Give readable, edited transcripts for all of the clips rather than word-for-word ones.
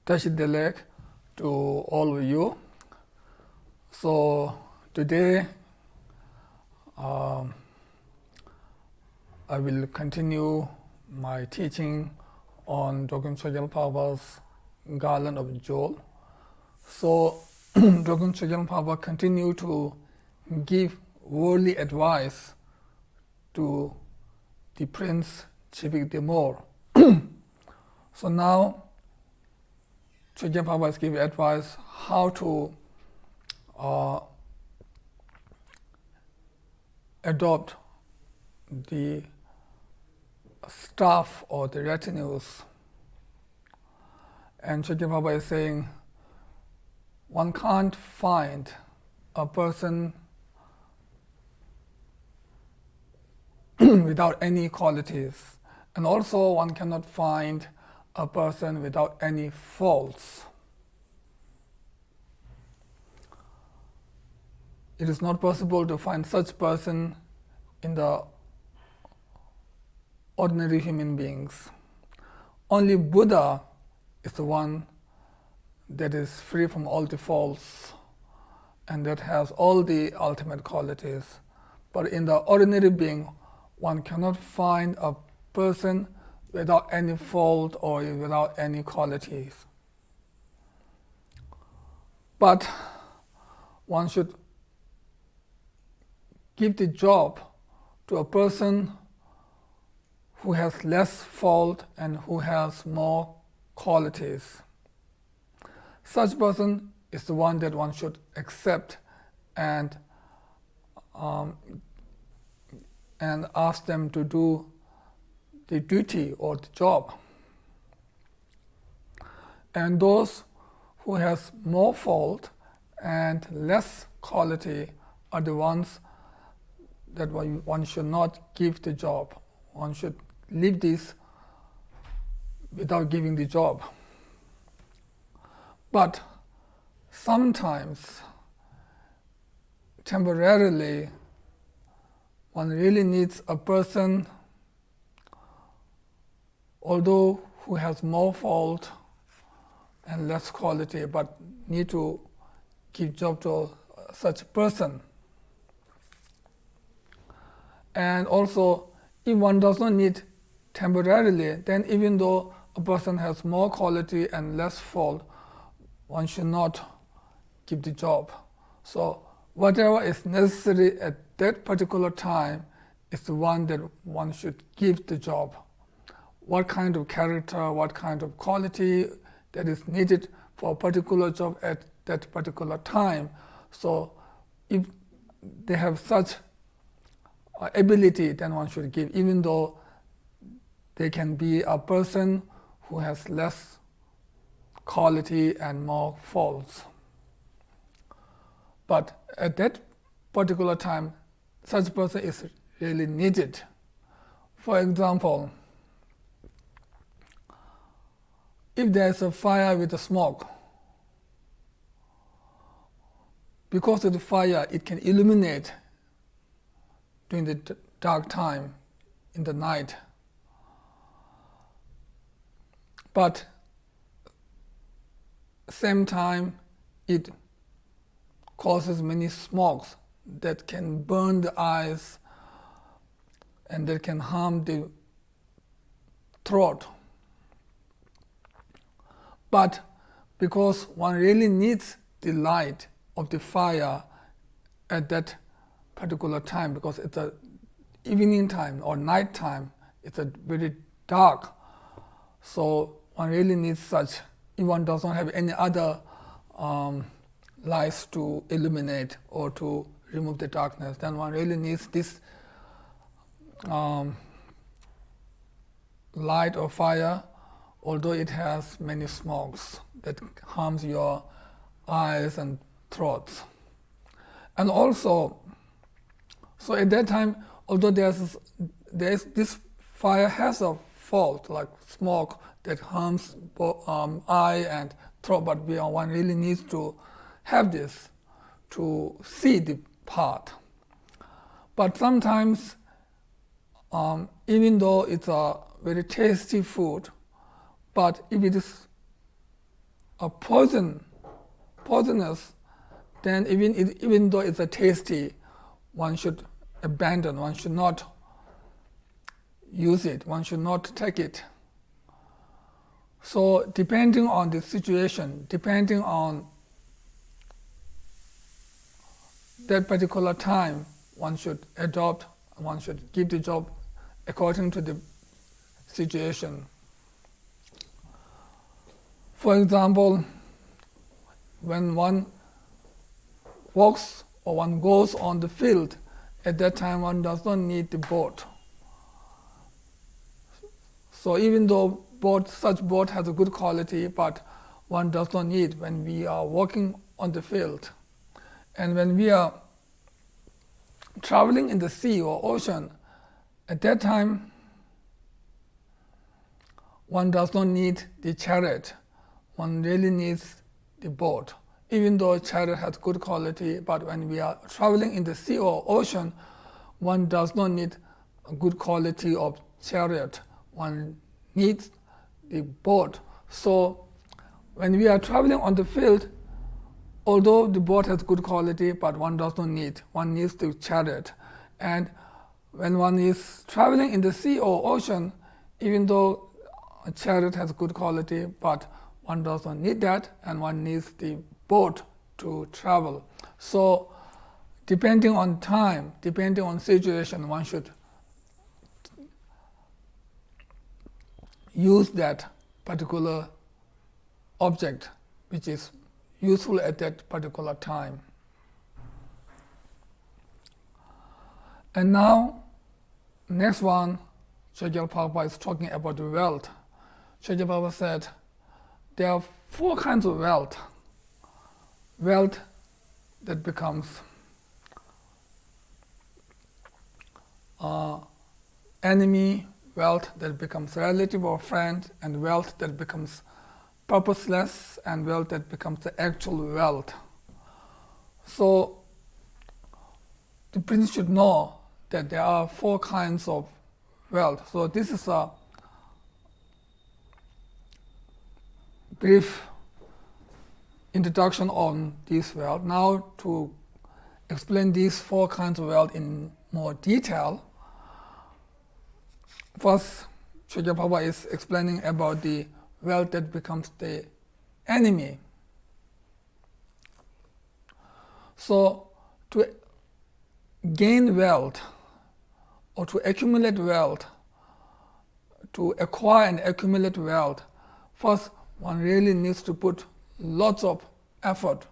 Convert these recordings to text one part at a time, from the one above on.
Tashidelek to all of you. So today I will continue my teaching on Dogen Chogyal Papa's Garland of Joel. So Dogen Chogyal Papa continue to give worldly advice to the Prince Chibik Demor. So now Chogyal Papa is giving advice how to adopt the staff or the retinues. And Chogyal Papa is saying one can't find a person without any qualities, and also one cannot find a person without any faults. It is not possible to find such person in the ordinary human beings. Only Buddha is the one that is free from all the faults and that has all the ultimate qualities. But in the ordinary being, one cannot find a person without any fault or without any qualities. But one should give the job to a person who has less fault and who has more qualities. Such person is the one that one should accept and ask them to do the duty or the job. And those who has more fault and less quality are the ones that one should not give the job. One should leave this without giving the job. But sometimes, temporarily, one really needs a person, although who has more fault and less quality, but need to give job to such a person. And also, if one does not need temporarily, then even though a person has more quality and less fault, one should not give the job. So whatever is necessary at that particular time is the one that one should give the job. What kind of character, what kind of quality that is needed for a particular job at that particular time. So if they have such ability, then one should give, even though they can be a person who has less quality and more faults. But at that particular time, such person is really needed. For example, if there is a fire with a smoke, because of the fire, it can illuminate during the dark time in the night. But same time, it causes many smokes that can burn the eyes and that can harm the throat. But because one really needs the light of the fire at that particular time, because it's a evening time or night time, it's a very dark, so one really needs such. If one does not have any other lights to illuminate or to remove the darkness, then one really needs this light or fire, although it has many smokes that harms your eyes and throats. And also, so at that time, although there's this fire has a fault like smoke that harms eye and throat, but one really needs to have this to see the path. But sometimes, even though it's a very tasty food, but if it is are poisonous, then even though it's a tasty, one should abandon, one should not use it, one should not take it. So depending on the situation, depending on that particular time, one should adopt, one should give the job according to the situation. For example, when one walks or one goes on the field, at that time one does not need the boat. So even though such boat has a good quality, but one does not need when we are walking on the field. And when we are traveling in the sea or ocean, at that time one does not need the chariot. One really needs the boat. Even though chariot has good quality, but when we are traveling in the sea or ocean, one does not need a good quality of chariot. One needs the boat. So when we are traveling on the field, although the boat has good quality, but one does not need, one needs the chariot. And when one is traveling in the sea or ocean, even though a chariot has good quality, but one does not need that, and one needs the boat to travel. So depending on time, depending on situation, one should use that particular object which is useful at that particular time. And now, next one, Sri Prabhupada is talking about the wealth. Sri Prabhupada said, there are 4 kinds of wealth. Wealth that becomes enemy, wealth that becomes relative or friend, and wealth that becomes purposeless, and wealth that becomes the actual wealth. So the prince should know that there are 4 kinds of wealth. So this is a brief introduction on this wealth. Now to explain these 4 kinds of wealth in more detail, first Srila Prabhupada is explaining about the wealth that becomes the enemy. So to gain wealth or to accumulate wealth, to acquire and accumulate wealth, first one really needs to put lots of effort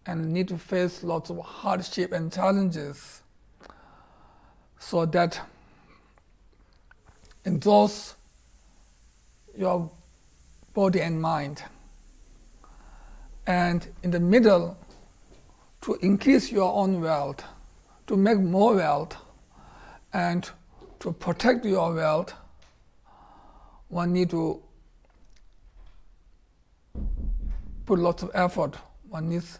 and need to face lots of hardship and challenges, so that exhausts your body and mind. And in the middle, to increase your own wealth, to make more wealth, and to protect your wealth, one need to put lots of effort. One needs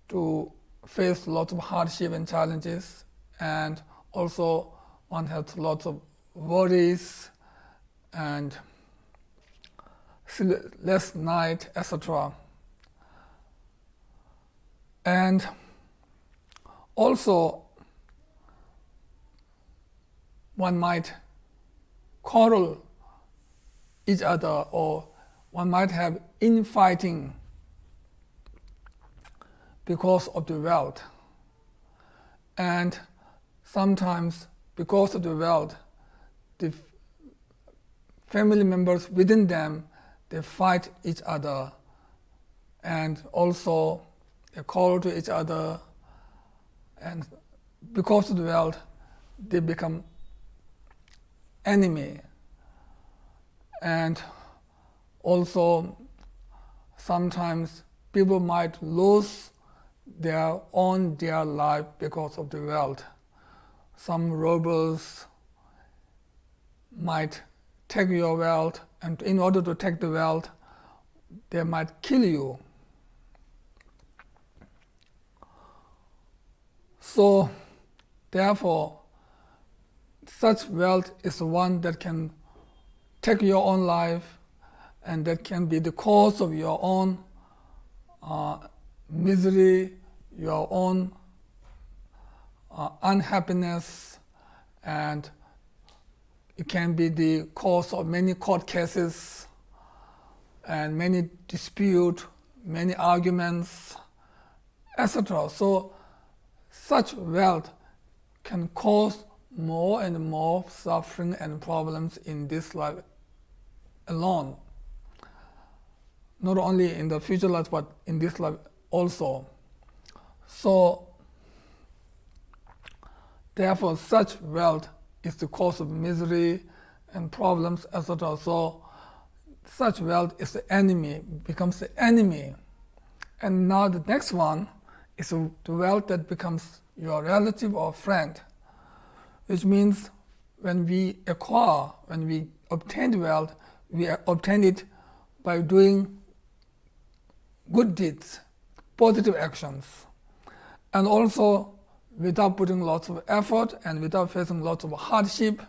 to face lots of hardship and challenges, and also one has lots of worries and sleepless night, etc. And also one might quarrel each other, or one might have infighting because of the wealth. And sometimes because of the wealth, the family members within them, they fight each other, and also they quarrel to each other, and because of the wealth, they become enemy. And also sometimes people might lose their own dear life because of the wealth. Some robbers might take your wealth, and in order to take the wealth, they might kill you. So therefore, such wealth is the one that can take your own life, and that can be the cause of your own misery, your own unhappiness, and it can be the cause of many court cases and many disputes, many arguments, etc. So such wealth can cause more and more suffering and problems in this life alone. Not only in the future life, but in this life also. So therefore, such wealth is the cause of misery and problems, etc. So such wealth is the enemy, becomes the enemy. And now the next one is the wealth that becomes your relative or friend, which means when we obtain wealth, we obtain it by doing good deeds, positive actions, and also without putting lots of effort and without facing lots of hardship,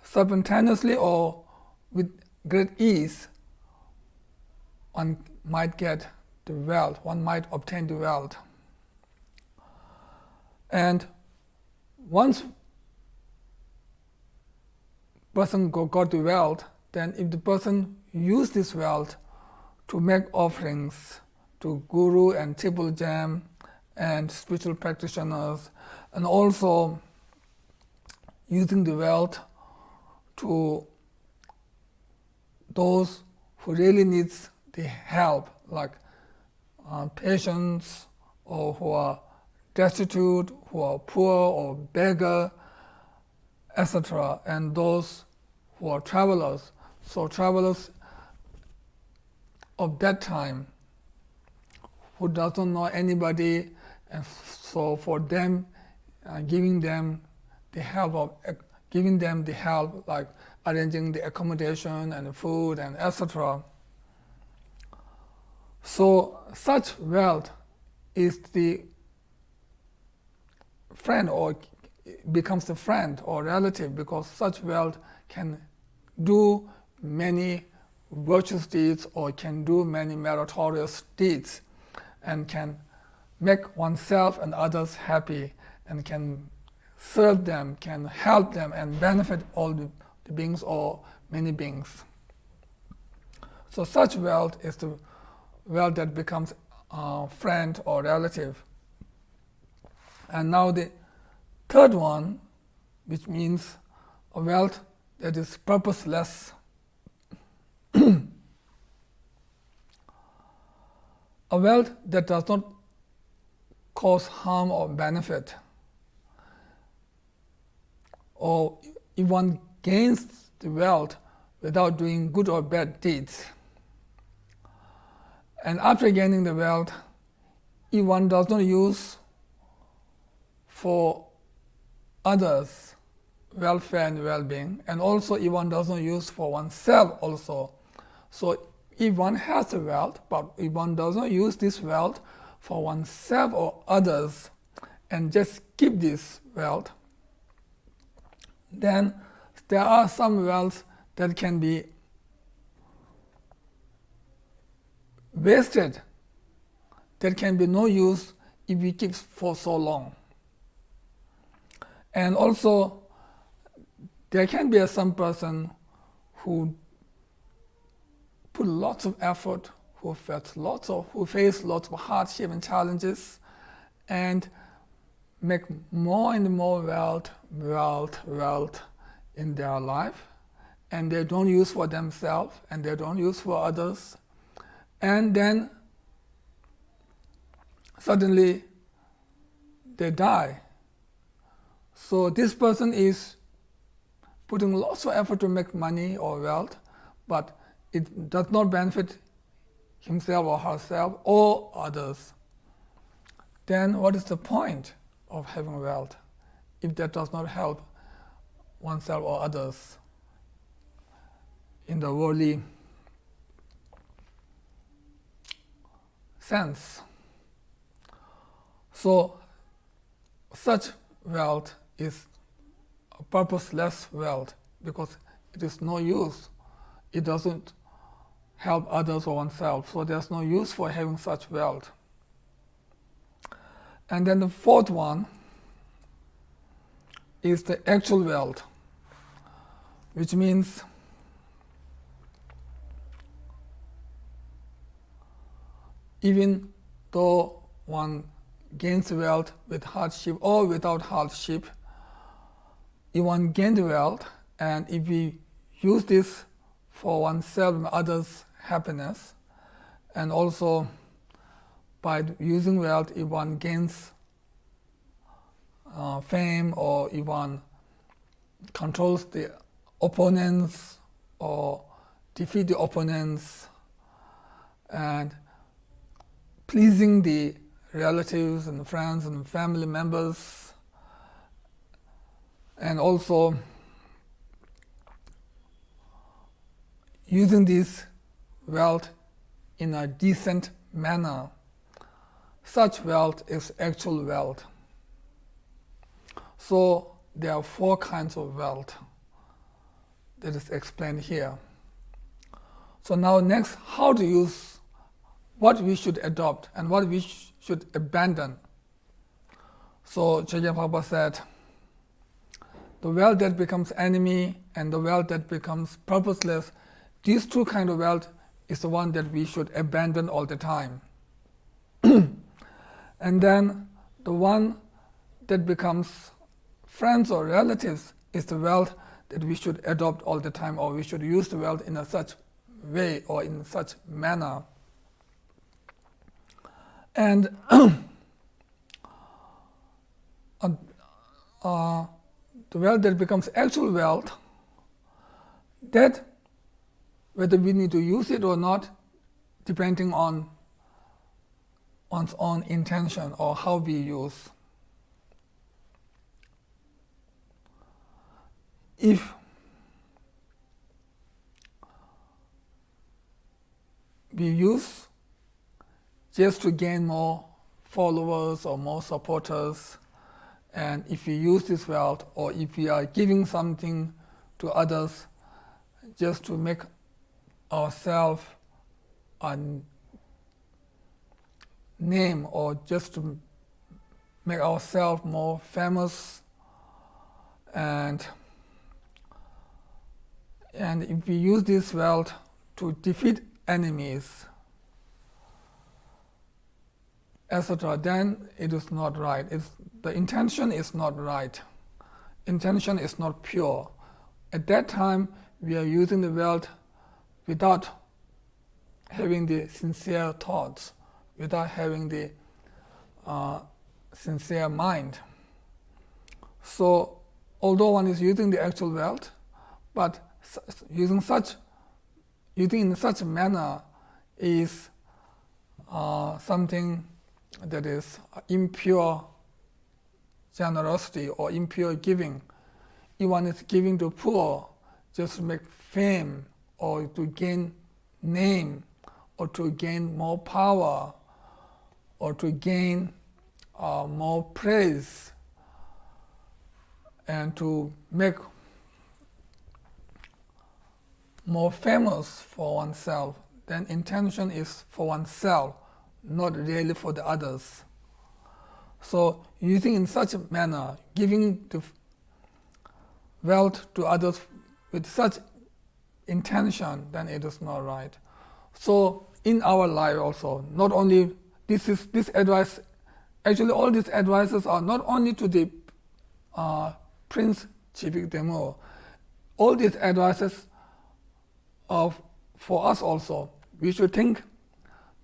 spontaneously or with great ease, one might get the wealth, one might obtain the wealth. And once person got the wealth, then if the person used this wealth to make offerings to Guru and Triple Gem and spiritual practitioners, and also using the wealth to those who really needs the help, like patients or who are destitute, who are poor or beggar, etc., and those who are travelers. So travelers of that time who doesn't know anybody, and so for them, giving them the help like arranging the accommodation and food and etc. So such wealth is the friend, or becomes the friend or relative, because such wealth can do many virtuous deeds or can do many meritorious deeds and can make oneself and others happy and can serve them, can help them and benefit all the beings or many beings. So such wealth is the wealth that becomes a friend or relative. And now the third one, which means a wealth that is purposeless. A wealth that does not cause harm or benefit. Or if one gains the wealth without doing good or bad deeds. And after gaining the wealth, if one does not use for others' welfare and well-being, and also if one does not use for oneself also. So if one has the wealth, but if one does not use this wealth for oneself or others, and just keep this wealth, then there are some wealth that can be wasted, that can be no use if we keep for so long. And also, there can be some person who put lots of effort, who face lots of hardship and challenges, and make more and more wealth in their life, and they don't use for themselves and they don't use for others, and then suddenly they die. So this person is putting lots of effort to make money or wealth, but it does not benefit himself or herself or others. Then what is the point of having wealth if that does not help oneself or others in the worldly sense? So such wealth is a purposeless wealth because it is no use. It doesn't help others or oneself. So there's no use for having such wealth. And then the fourth one is the actual wealth, which means even though one gains wealth with hardship or without hardship, if one gains wealth, and if we use this for oneself and others' happiness, and also by using wealth, if one gains fame, or if one controls the opponents or defeat the opponents, and pleasing the relatives and friends and family members, and also using this wealth in a decent manner, such wealth is actual wealth. So there are four kinds of wealth that is explained here. So now next, how to use, what we should adopt and what we should abandon. So Chögyam Papa said, the wealth that becomes enemy and the wealth that becomes purposeless, these two kinds of wealth is the one that we should abandon all the time. And then the one that becomes friends or relatives is the wealth that we should adopt all the time, or we should use the wealth in a such way or in such manner. And the wealth that becomes actual wealth, that whether we need to use it or not, depending on one's own intention or how we use. If we use just to gain more followers or more supporters, and if we use this wealth, or if we are giving something to others just to make ourselves a name, or just to make ourselves more famous, and if we use this wealth to defeat enemies, etc., then it is not right. The intention is not right. Intention is not pure. At that time, we are using the wealth without having the sincere thoughts, without having the sincere mind. So, although one is using the actual wealth, but using in such a manner is something that is impure generosity or impure giving. If one is giving to poor just to make fame, or to gain name, or to gain more power, or to gain more praise, and to make more famous for oneself, then intention is for oneself, not really for the others. So using in such a manner, giving the wealth to others with such intention, then it is not right. So in our life also, not only this advice, actually all these advices are not only to the Prince Chibik Demo, all these advices are for us also. We should think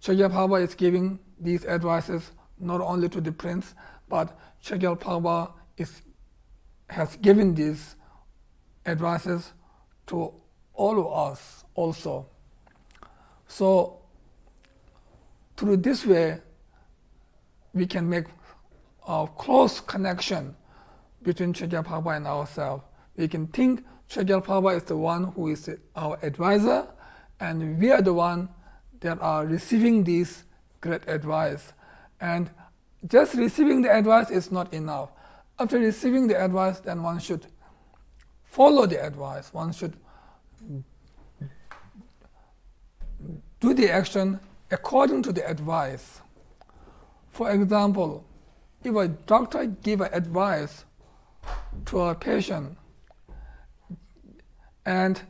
Chögyam Papa is giving these advices not only to the prince, but Chögyam Papa has given these advices to all of us also. So through this way, we can make a close connection between Chögyam Papa and ourselves. We can think Chögyam Papa is the one who is our advisor, and we are the one that are receiving this great advice. And just receiving the advice is not enough. After receiving the advice, then one should follow the advice. One should do the action according to the advice. For example, if a doctor gives advice to a patient, and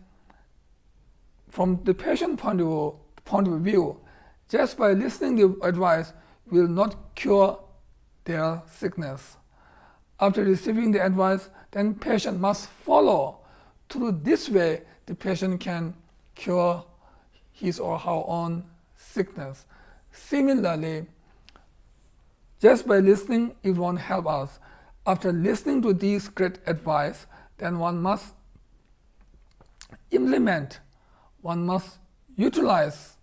from the patient point of view, just by listening to advice will not cure their sickness. After receiving the advice, then patient must follow. Through this way, the patient can cure his or her own sickness. Similarly, just by listening, it won't help us. After listening to these great advice, then one must implement, one must utilize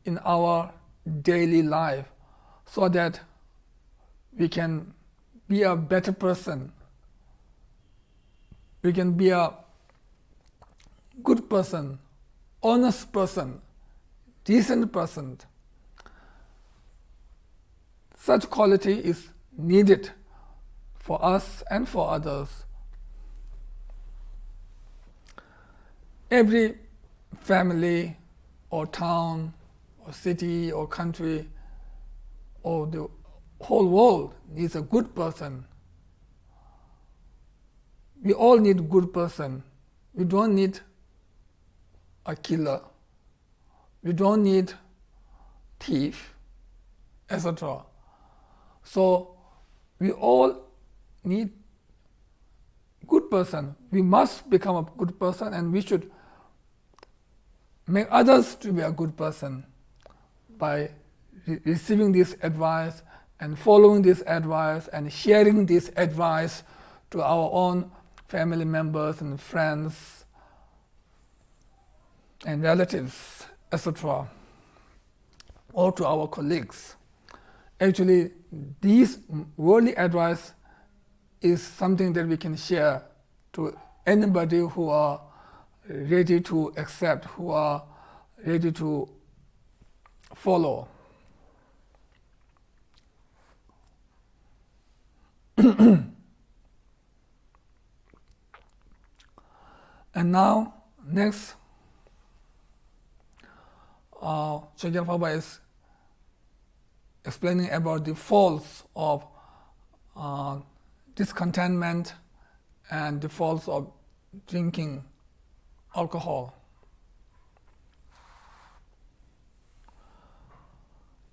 in our daily life so that we can be a better person. We can be a good person, honest person, decent person. Such quality is needed for us and for others. Every family or town or city or country or the whole world needs a good person. We all need a good person. We don't need a killer. We don't need thief, etc. So we all need good person. We must become a good person, and we should make others to be a good person by receiving this advice and following this advice and sharing this advice to our own family members and friends and relatives, etc., or to our colleagues. Actually, this worldly advice is something that we can share to anybody who are ready to accept, who are ready to follow. And now, next, Chogyam Phaba is explaining about the faults of discontentment and the faults of drinking alcohol.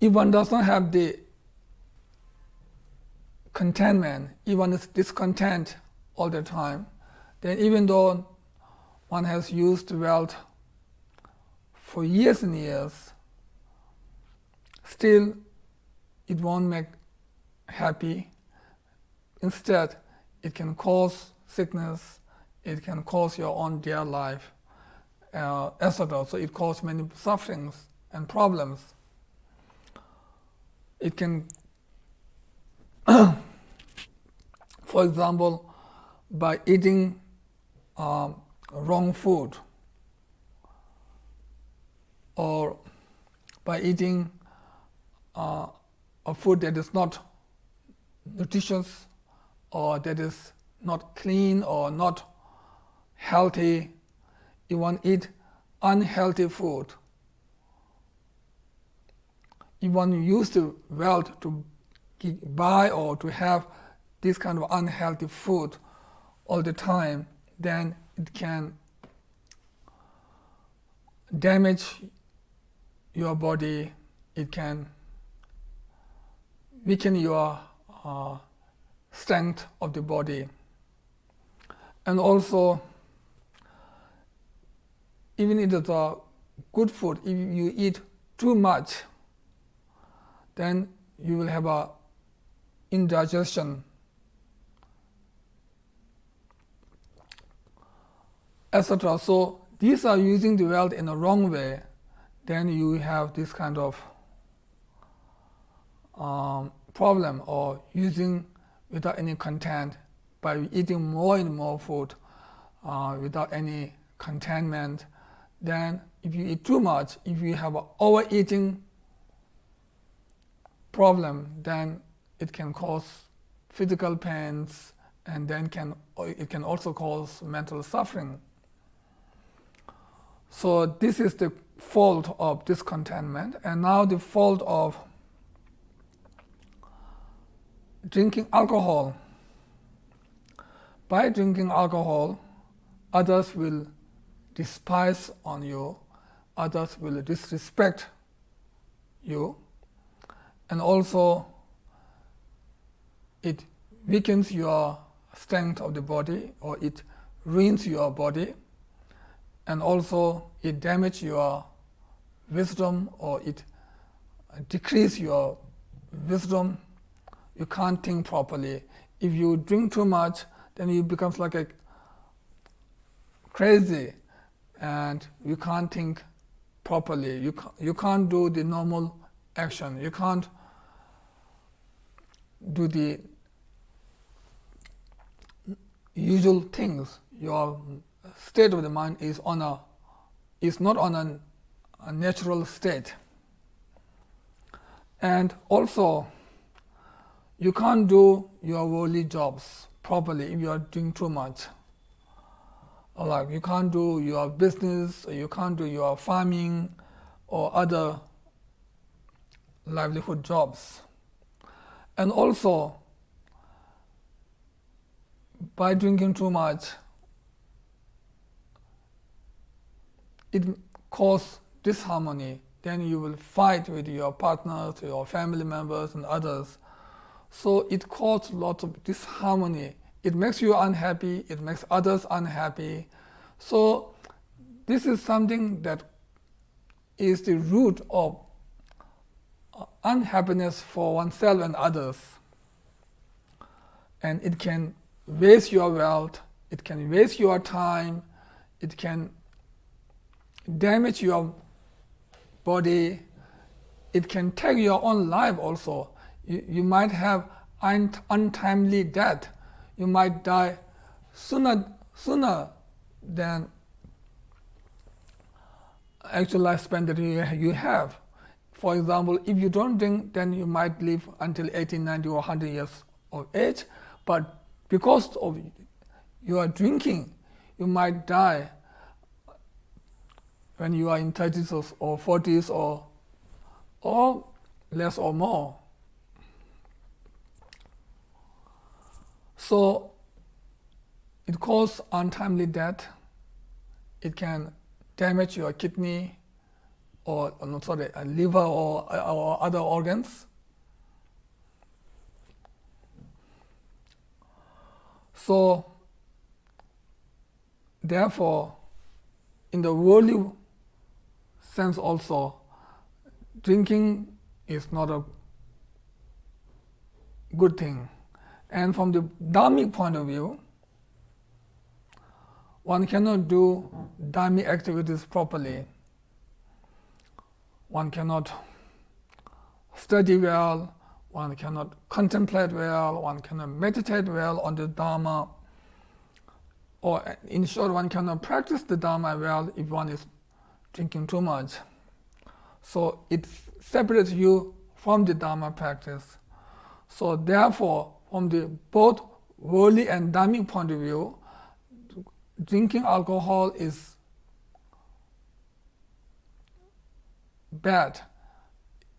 If one does not have the contentment, if one is discontent all the time, then even though one has used wealth for years and years, still it won't make happy. Instead, it can cause sickness, it can cause your own dear life, etc. So it causes many sufferings and problems. It can, for example, by eating wrong food, or by eating a food that is not nutritious, or that is not clean or not healthy. You want to eat unhealthy food. You want to use the wealth to buy or to have this kind of unhealthy food all the time, then it can damage your body, it can weaken your strength of the body. And also, even if it's a good food, if you eat too much, then you will have a indigestion, etc. So these are using the wealth in a wrong way, then you have this kind of problem, or using without any content, by eating more and more food without any contentment. Then if you eat too much, if you have an overeating problem, then it can cause physical pains, and then it can also cause mental suffering. So this is the fault of discontentment, and now the fault of drinking alcohol. By drinking alcohol, others will despise on you, others will disrespect you, and also it weakens your strength of the body, or it ruins your body, and also it damages your wisdom, or it decreases your wisdom. You can't think properly. If you drink too much, then you become like a crazy, and you can't think properly. You can't do the normal action. You can't do the usual things. Your state of the mind is not on a natural state. And also, you can't do your worldly jobs properly if you are doing too much. Like you can't do your business, or you can't do your farming or other livelihood jobs. And also, by drinking too much, it causes disharmony. Then you will fight with your partners, your family members, and others. So it causes lots of disharmony. It makes you unhappy, it makes others unhappy. So this is something that is the root of unhappiness for oneself and others. And it can waste your wealth, it can waste your time, it can damage your body, it can take your own life also. You might have untimely death. You might die sooner than actual lifespan that you have. For example, if you don't drink, then you might live until 80, 90, or 100 years of age. But because of your drinking, you might die when you are in 30s or 40s or less or more. So it causes untimely death. It can damage your kidney or liver or other organs. So therefore, in the worldly sense also, drinking is not a good thing. And from the dharmic point of view, one cannot do dharmic activities properly. One cannot study well, one cannot contemplate well, one cannot meditate well on the Dharma, or in short, one cannot practice the Dharma well if one is drinking too much. So it separates you from the Dharma practice. So therefore, from the both worldly and dharmic point of view, drinking alcohol is bad.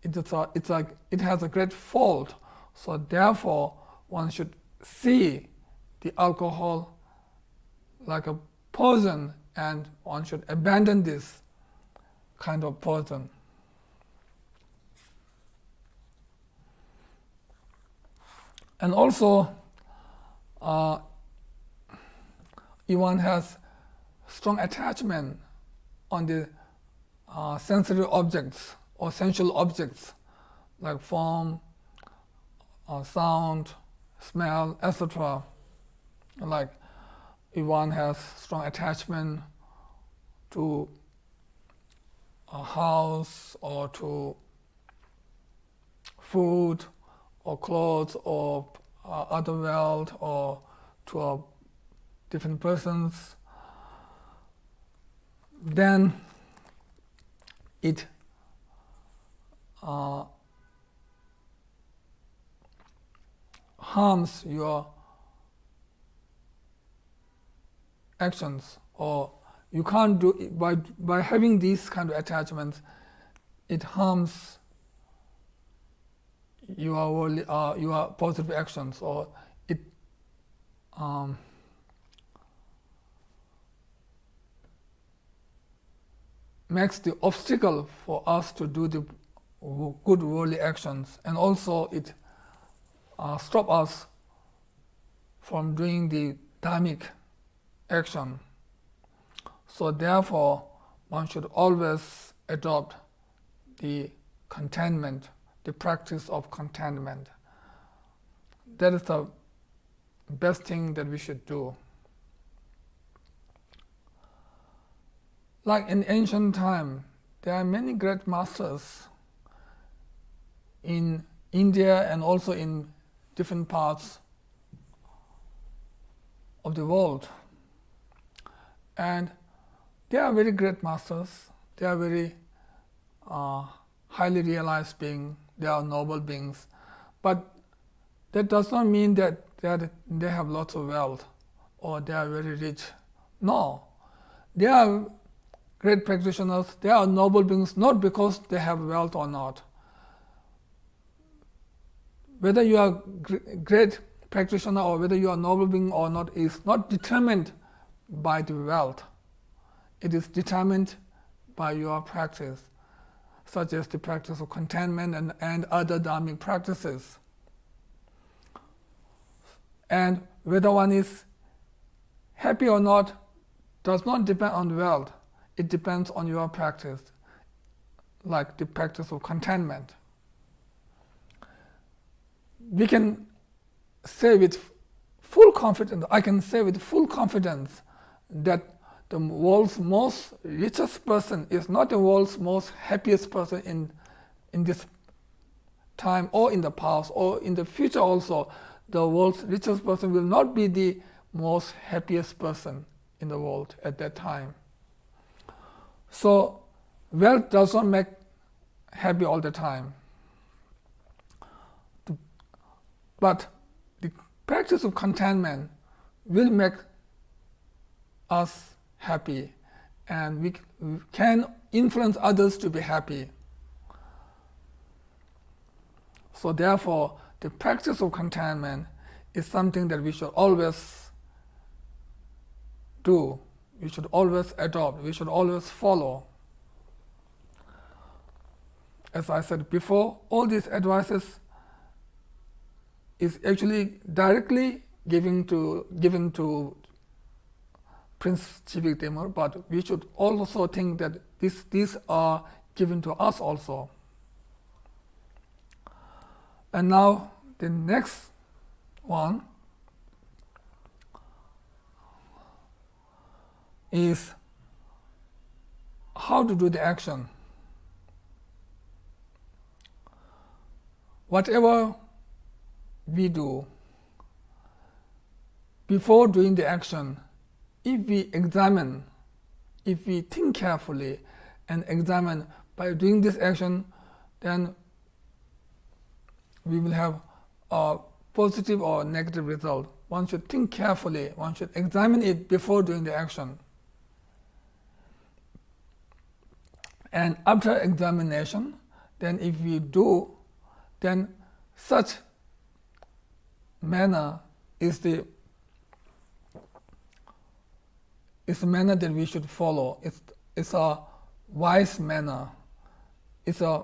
It has a great fault. So therefore, one should see the alcohol like a poison, and one should abandon this kind of poison. And also, if one has strong attachment on the sensory objects or sensual objects like form, sound, smell, etc. Like if one has strong attachment to a house or to food or clothes or other wealth or to different persons, then it harms your actions, or you can't do it by having these kind of attachments. It harms your positive actions, or it makes the obstacle for us to do the good worldly actions, and also it stops us from doing the dharmic action. So therefore, one should always adopt the contentment, the practice of contentment. That is the best thing that we should do. Like in ancient time, there are many great masters in India and also in different parts of the world. And they are very great masters. They are very highly realized beings. They are noble beings. But that does not mean that they have lots of wealth or they are very rich. No. They are great practitioners. They are noble beings not because they have wealth or not. Whether you are great practitioner or whether you are noble being or not is not determined by the wealth. It is determined by your practice, such as the practice of contentment and other dharmic practices. And whether one is happy or not does not depend on wealth. It depends on your practice, like the practice of contentment. We can say with full confidence, I can say with full confidence that the world's most richest person is not the world's most happiest person in this time or in the past or in the future also. The world's richest person will not be the most happiest person in the world at that time. So wealth does not make happy all the time. But the practice of contentment will make us happy, and we can influence others to be happy. So therefore, the practice of contentment is something that we should always do. We should always adopt. We should always follow. As I said before, all these advices is actually directly given to Prince Chibik Temur, but we should also think that these are given to us also. And now the next one is how to do the action. Whatever we do, before doing the action, if we examine, if we think carefully and examine by doing this action, then we will have a positive or negative result. One should think carefully, one should examine it before doing the action. And after examination, then if we do, then such manner is the manner that we should follow. It's a wise manner. It's a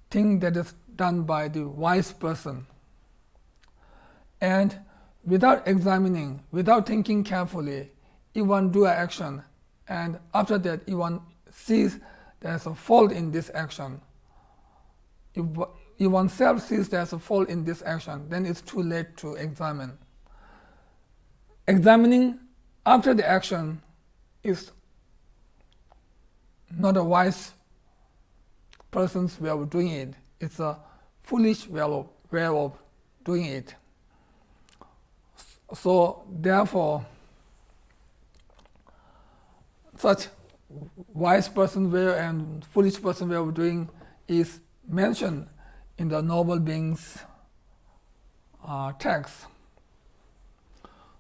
thing that is done by the wise person. And without examining, without thinking carefully, if one do an action, and after that if one sees there's a fault in this action, if oneself sees there's a fault in this action, then it's too late to examine. Examining after the action is not a wise person's way of doing it. It's a foolish way of doing it. So therefore, such wise person way and foolish person way of doing is mentioned in the Noble Beings text.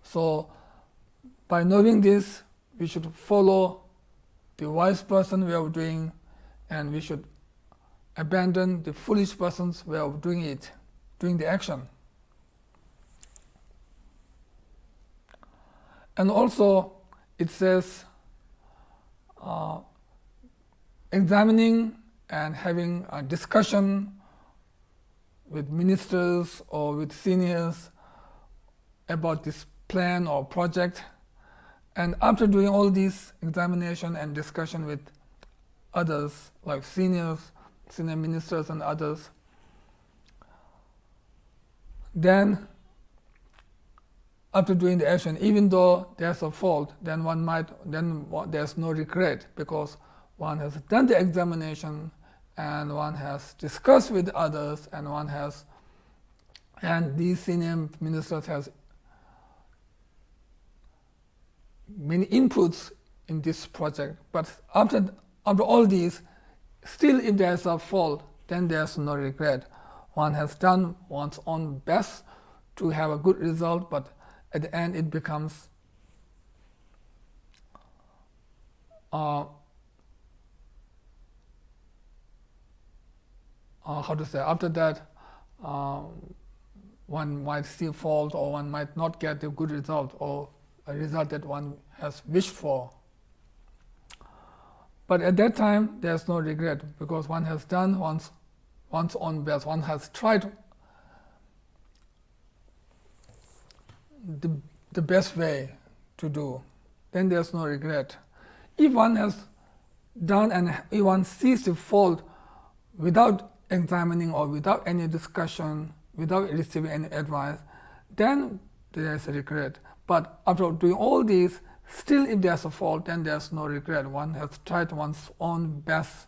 So by knowing this, we should follow the wise person's way of doing, and we should abandon the foolish person's way of doing it, doing the action. And also, it says examining and having a discussion with ministers or with seniors about this plan or project. And after doing all these examination and discussion with others, like senior ministers and others, then after doing the action, even though there's a fault, then there's no regret, because one has done the examination and one has discussed with others, and these senior ministers has many inputs in this project. But after all these, still if there's a fault, then there's no regret. One has done one's own best to have a good result, but at the end it becomes after that one might see fault, or one might not get a good result, or a result that one has wished for. But at that time, there's no regret, because one has done one's own best. One has tried the best way to do. Then there's no regret. If one has done and if one sees the fault without examining or without any discussion, without receiving any advice, then there's a regret. But after doing all these, still if there's a fault, then there's no regret. One has tried one's own best.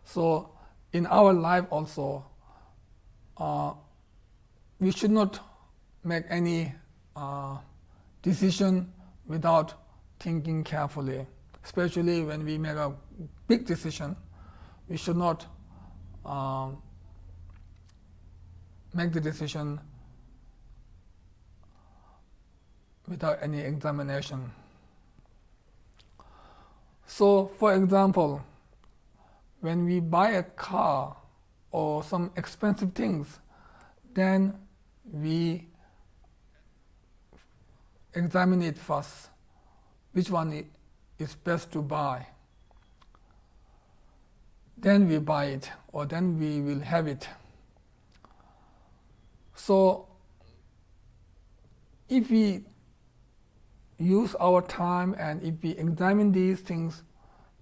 So in our life also, we should not make any decision without thinking carefully. Especially when we make a big decision, we should not make the decision without any examination. So, for example, when we buy a car or some expensive things, then we examine it first, which one is best to buy. Then we buy it, or then we will have it. So if we use our time and if we examine these things,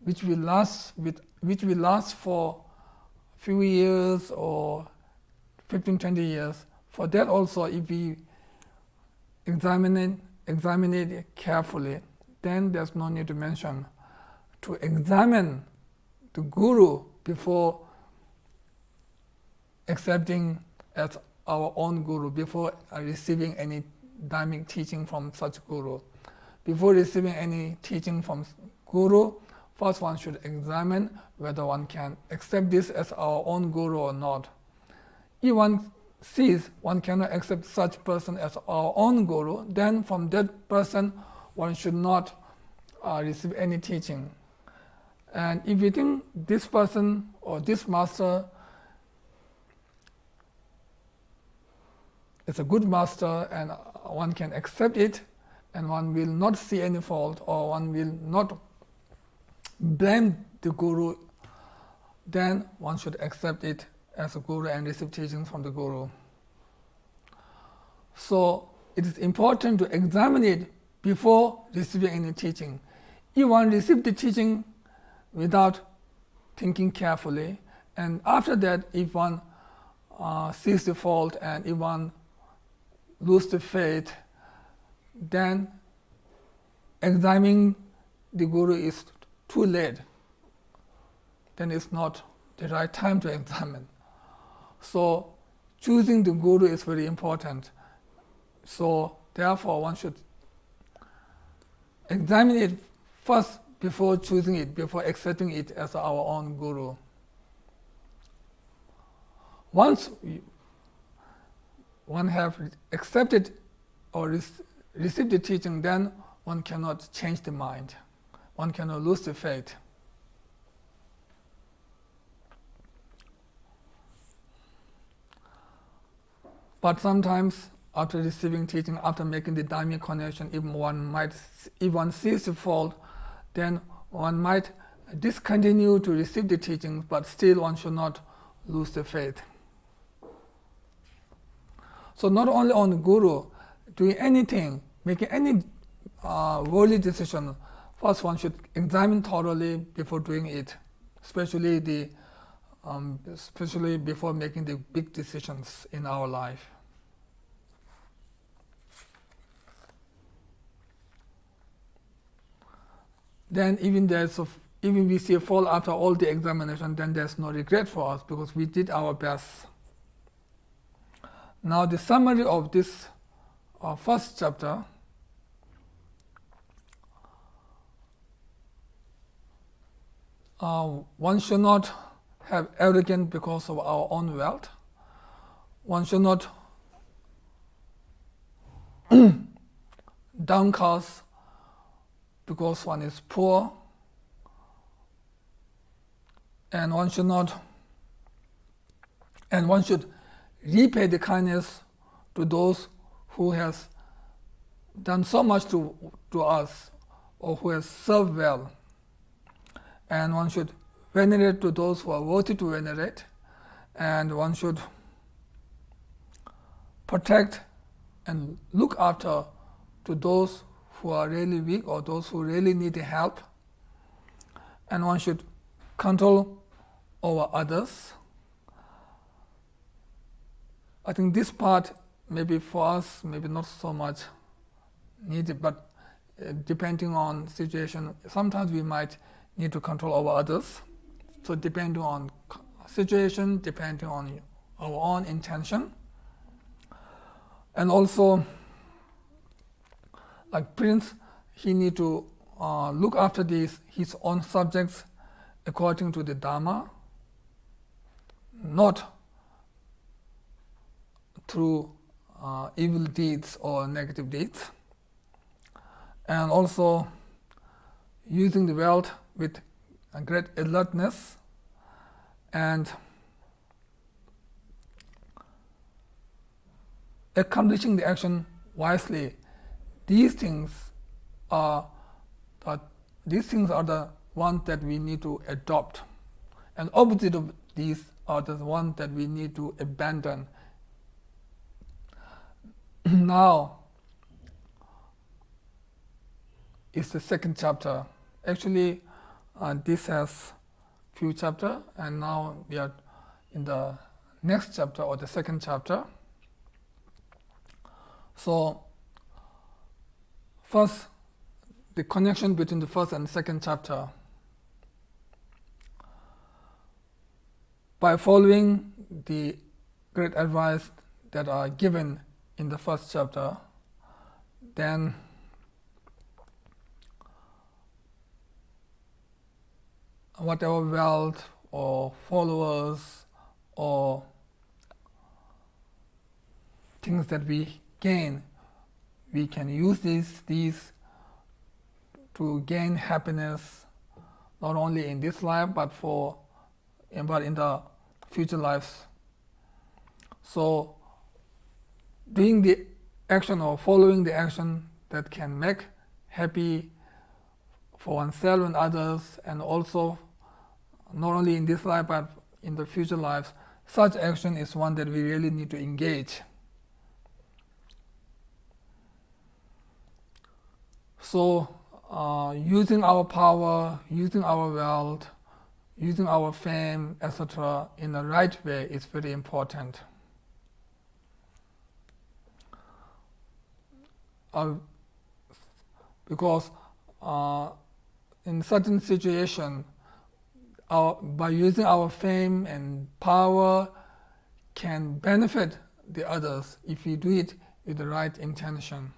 which will last for a few years or 15-20 years, for that also, if we examine it carefully, then there's no need to mention to examine the guru before accepting as our own guru, before receiving any dharmic teaching from such guru. Before receiving any teaching from guru, first one should examine whether one can accept this as our own guru or not. If one sees one cannot accept such person as our own guru, then from that person one should not receive any teaching. And if we think this person or this master is a good master and one can accept it, and one will not see any fault, or one will not blame the guru, then one should accept it as a guru and receive teachings from the guru. So it is important to examine it before receiving any teaching. If one receives the teaching without thinking carefully, and after that, if one sees the fault and if one loses the faith, then examining the guru is too late. Then it's not the right time to examine. So choosing the guru is very important. So therefore one should examine it first before choosing it, before accepting it as our own guru. Once one have accepted or receive the teaching, then one cannot change the mind. One cannot lose the faith. But sometimes, after receiving teaching, after making the dharmic connection, if one sees the fault, then one might discontinue to receive the teachings, but still one should not lose the faith. So not only on the guru, doing anything, making any worldly decision, first one should examine thoroughly before doing it, especially before making the big decisions in our life. Then even we see a fault after all the examination, then there's no regret for us because we did our best. Now the summary of this first chapter. One should not have arrogance because of our own wealth. One should not downcast because one is poor. And one should repay the kindness to those who has done so much to us or who has served well. And one should venerate to those who are worthy to venerate, and one should protect and look after to those who are really weak or those who really need help, and one should control over others. I think this part maybe for us maybe not so much needed, but depending on situation, sometimes we might need to control over others. So depending on situation, depending on our own intention. And also, like Prince, he need to look after his own subjects according to the Dharma, not through evil deeds or negative deeds. And also using the wealth with a great alertness and accomplishing the action wisely. These things are the ones that we need to adopt, and opposite of these are the ones that we need to abandon. Now is the second chapter. Actually, this has few chapters, and now we are in the next chapter or the second chapter. So first, the connection between the first and second chapter. By following the great advice that are given in the first chapter, then whatever wealth or followers or things that we gain, we can use these to gain happiness, not only in this life but in the future lives. So doing the action or following the action that can make happy for oneself and others, and also not only in this life but in the future lives, such action is one that we really need to engage. So using our power, using our wealth, using our fame, etc. in the right way is very important. Because in certain situation, by using our fame and power can benefit the others if we do it with the right intention.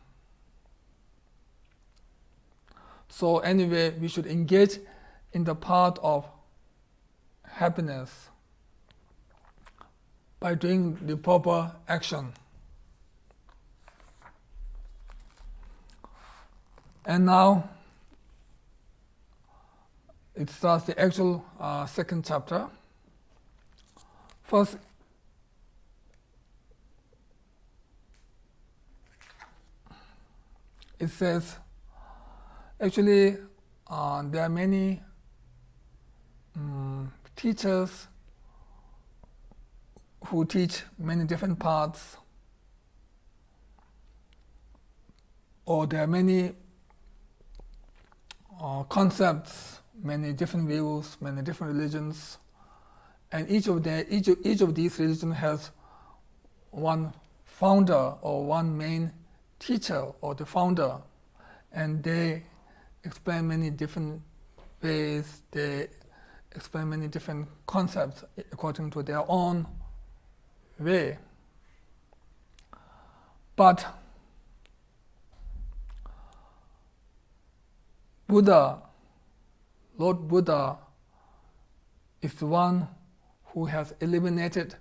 So anyway, we should engage in the path of happiness by doing the proper action. And now it starts the actual second chapter. First, it says, actually, there are many teachers who teach many different parts, or there are many concepts, many different views, many different religions, and each of these religions has one founder or one main teacher or the founder, and they explain many different ways, they explain many different concepts according to their own way. But Buddha, Lord Buddha, is the one who has eliminated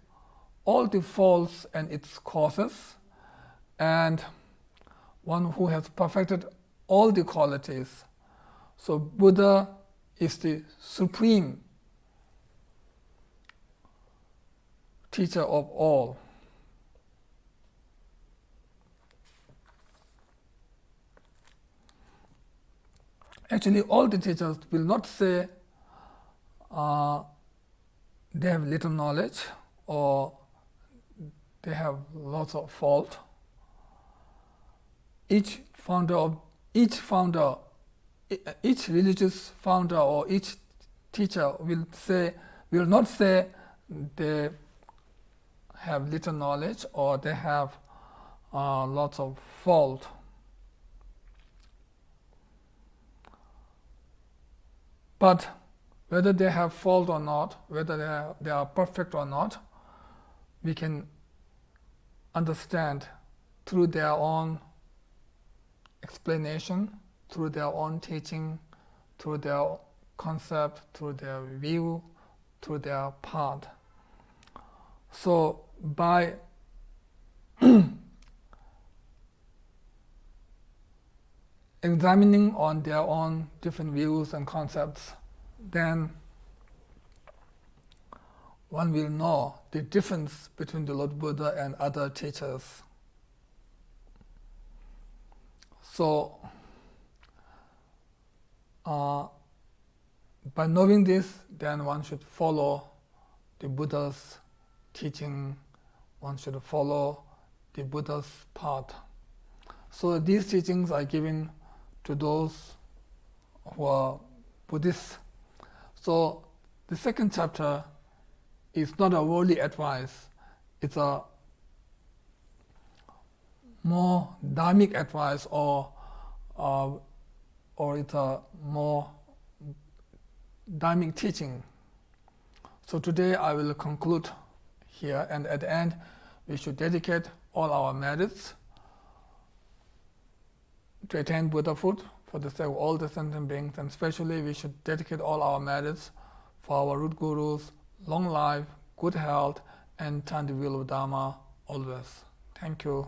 all the faults and its causes, and one who has perfected all the qualities. So Buddha is the supreme teacher of all. Actually, all the teachers will not say they have little knowledge or they have lots of fault. Each religious founder or each teacher will not say they have little knowledge or they have lots of fault. But whether they have fault or not, whether they are perfect or not, we can understand through their own explanation, through their own teaching, through their concept, through their view, through their path. So by examining on their own different views and concepts, then one will know the difference between the Lord Buddha and other teachers. So, by knowing this, then one should follow the Buddha's teaching, one should follow the Buddha's path. So these teachings are given to those who are Buddhists. So the second chapter is not a worldly advice, it's a more dharmic advice or it's a more dharmic teaching. So today I will conclude here, and at the end we should dedicate all our merits to attain Buddhahood for the sake of all the sentient beings, and especially we should dedicate all our merits for our root gurus, long life, good health, and chant the wheel of Dharma always. Thank you.